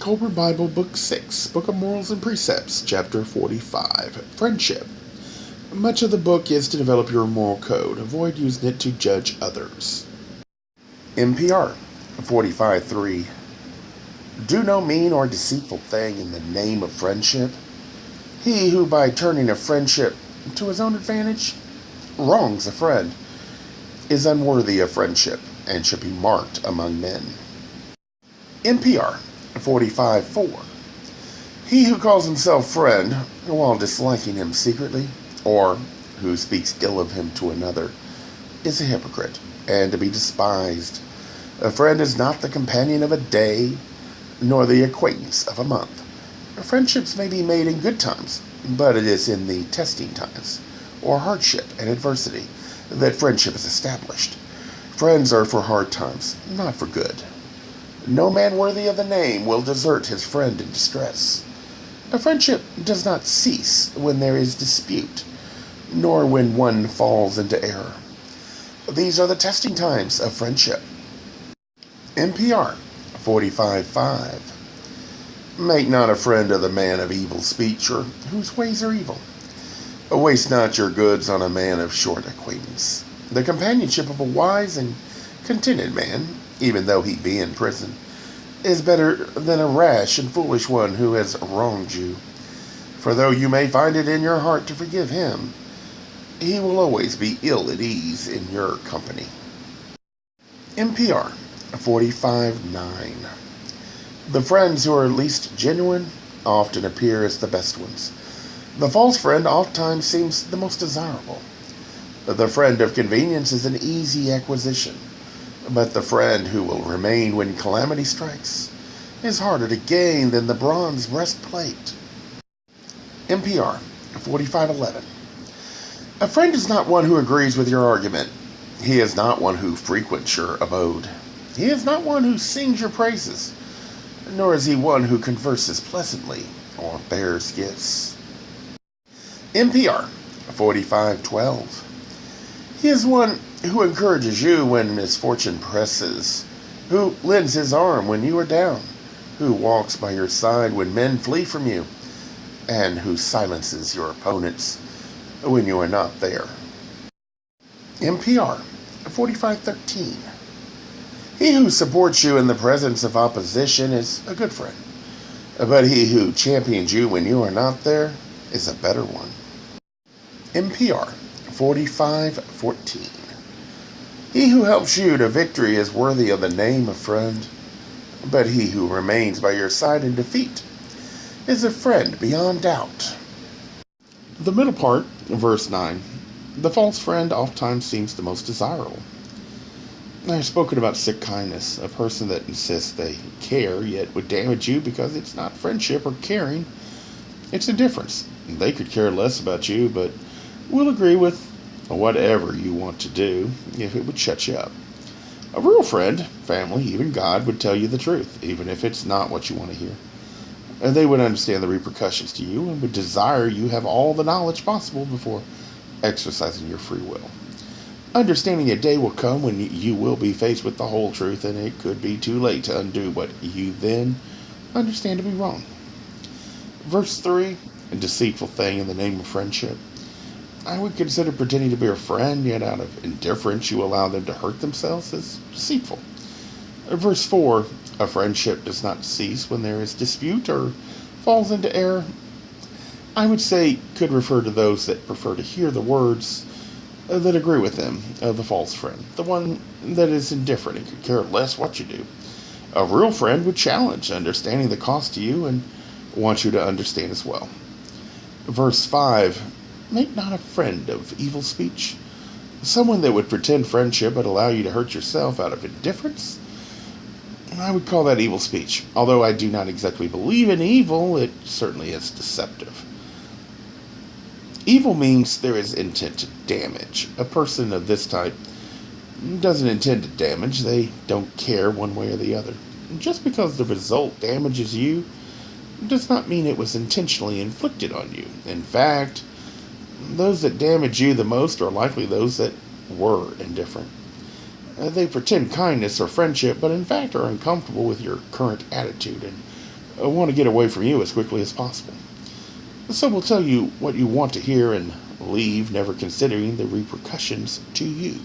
Kolbrin Bible, Book 6, Book of Morals and Precepts, Chapter 45, Friendship. Much of the book is to develop your moral code. Avoid using it to judge others. NPR 45:3. Do no mean or deceitful thing in the name of friendship. He who by turning a friendship to his own advantage wrongs a friend is unworthy of friendship and should be marked among men. NPR 45:4. He who calls himself friend while disliking him secretly, or who speaks ill of him to another, is a hypocrite and to be despised. A friend is not the companion of a day, nor the acquaintance of a month. Friendships may be made in good times, but it is in the testing times, or hardship and adversity, that friendship is established. Friends are for hard times, not for good. No man worthy of the name will desert his friend in distress. A friendship does not cease when there is dispute, nor when one falls into error. These are the testing times of friendship. NPR 45:5. Make not a friend of the man of evil speech, or whose ways are evil. Waste not your goods on a man of short acquaintance. The companionship of a wise and contented man, even though he be in prison, is better than a rash and foolish one who has wronged you. For though you may find it in your heart to forgive him, he will always be ill at ease in your company. NPR 45:9. The friends who are least genuine often appear as the best ones. The false friend oftentimes seems the most desirable. The friend of convenience is an easy acquisition, but the friend who will remain when calamity strikes is harder to gain than the bronze breastplate. NPR 45:11. A friend is not one who agrees with your argument. He is not one who frequents your abode. He is not one who sings your praises, nor is he one who converses pleasantly or bears gifts. NPR 45:12. He is one who encourages you when misfortune presses, who lends his arm when you are down, who walks by your side when men flee from you, and who silences your opponents when you are not there. NPR 45:13. He who supports you in the presence of opposition is a good friend, but he who champions you when you are not there is a better one. NPR 45:14. He who helps you to victory is worthy of the name of friend, but he who remains by your side in defeat is a friend beyond doubt. The middle part, verse 9. The false friend oftentimes seems the most desirable. I've spoken about sick kindness, a person that insists they care yet would damage you because it's not friendship or caring, it's indifference. They could care less about you, but will agree with whatever you want to do if it would shut you up. A real friend, family, even God would tell you the truth, even if it's not what you want to hear. And they would understand the repercussions to you and would desire you have all the knowledge possible before exercising your free will. Understanding a day will come when you will be faced with the whole truth, and it could be too late to undo what you then understand to be wrong. Verse 3, a deceitful thing in the name of friendship. I would consider pretending to be a friend, yet out of indifference you allow them to hurt themselves, as deceitful. Verse 4, a friendship does not cease when there is dispute or falls into error. I would say could refer to those that prefer to hear the words that agree with them of the false friend, the one that is indifferent and could care less what you do. A real friend would challenge, understanding the cost to you, and want you to understand as well. Verse 5, make not a friend of evil speech. Someone that would pretend friendship but allow you to hurt yourself out of indifference. I would call that evil speech. Although I do not exactly believe in evil, it certainly is deceptive. Evil means there is intent to damage. A person of this type doesn't intend to damage. They don't care one way or the other. Just because the result damages you does not mean it was intentionally inflicted on you. In fact, those that damage you the most are likely those that were indifferent. They pretend kindness or friendship, but in fact are uncomfortable with your current attitude and want to get away from you as quickly as possible. So we'll tell you what you want to hear and leave, never considering the repercussions to you.